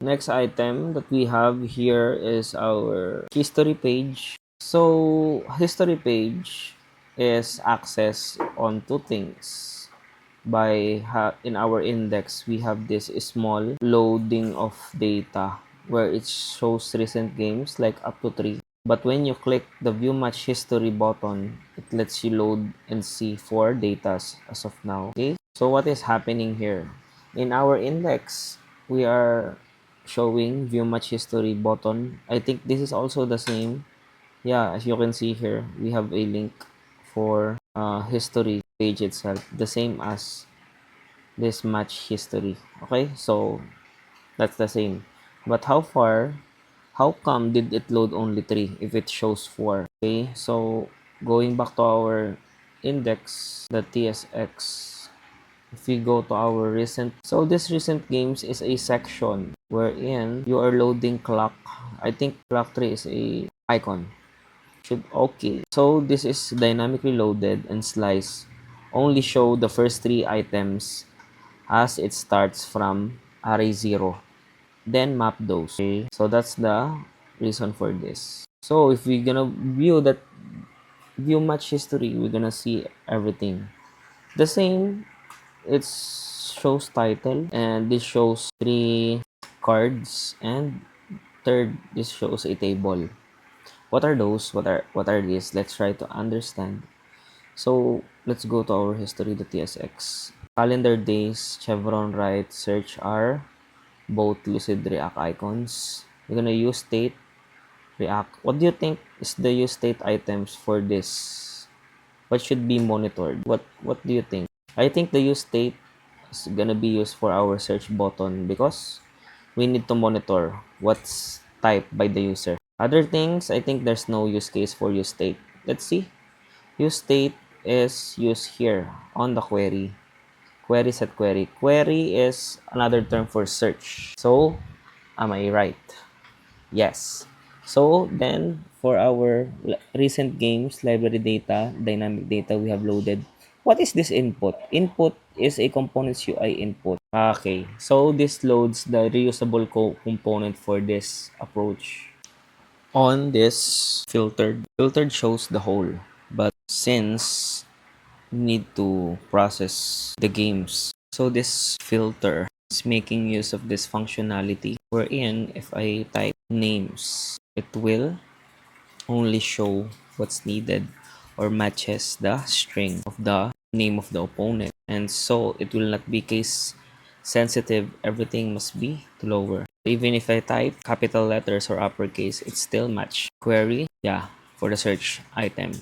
Next item that we have here is our history page. So, history page is access on two things. In our index, we have this small loading of data where it shows recent games like up to 3. But when you click the view match history button, it lets you load and see 4 datas as of now. Okay, so what is happening here? In our index, we are showing view match history button. I think this is also the same. Yeah, as you can see here, we have a link for history page itself, the same as this match history. Okay, so that's the same. But how come did it load only 3 if it shows 4? Okay, so going back to our index, the TSX, if we go to our recent, so this recent games is a section wherein you are loading clock. I think clock 3 is a icon. Okay, so this is dynamically loaded and slice only show the first 3 items as it starts from array 0, then map those. Okay, so that's the reason for this. So if we're gonna view that view match history, we're gonna see everything the same. It shows title, and this shows 3 cards, and third, this shows a table. What are those? What are these? Let's try to understand. So let's go to our history, the TSX. Calendar days, chevron right, search are both lucid react icons. We're gonna use state react. What do you think is the use state items for this? What should be monitored? What do you think? I think the use state is gonna be used for our search button because we need to monitor what's typed by the user. Other things, I think there's no use case for use state. Let's see. Use state is used here on the query. Query set query. Query is another term for search. So, am I right? Yes. So, then for our recent games, library data, dynamic data we have loaded. What is this input? Input is a component's UI input. Okay. So, this loads the reusable component for this approach. On this filtered shows the whole. But since need to process the games. So this filter is making use of this functionality wherein if I type names, it will only show what's needed or matches the string of the name of the opponent. And so it will not be case sensitive. Everything must be lower. Even if I type capital letters or uppercase, it still match. Query, yeah, for the search item.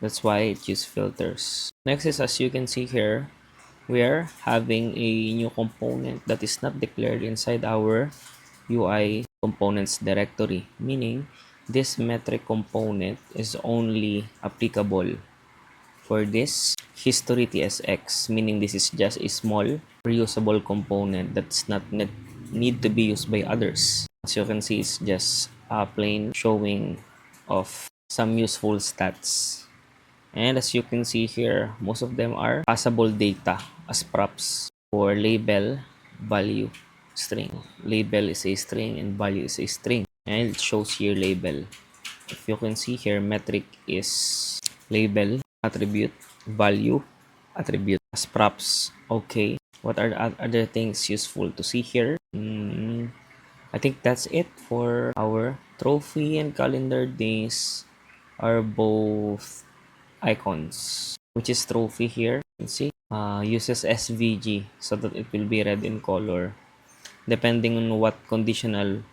That's why it uses filters. Next is, as you can see here, we are having a new component that is not declared inside our UI components directory, meaning this metric component is only applicable for this history TSX, meaning this is just a small reusable component that's not need to be used by others. As you can see, it's just a plain showing of some useful stats. And as you can see here, most of them are passable data as props for label, value, string. Label is a string and value is a string. And it shows here label. If you can see here, metric is label, attribute, value, attribute as props. Okay. What are the other things useful to see here? I think that's it for our trophy and calendar days are both icons, which is trophy here. You can see uses SVG so that it will be red in color depending on what conditional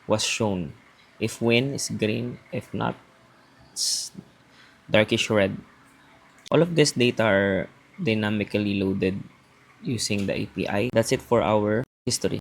was shown. If win is green, if not, it's darkish red. All of this data are dynamically loaded using the API. That's it for our history.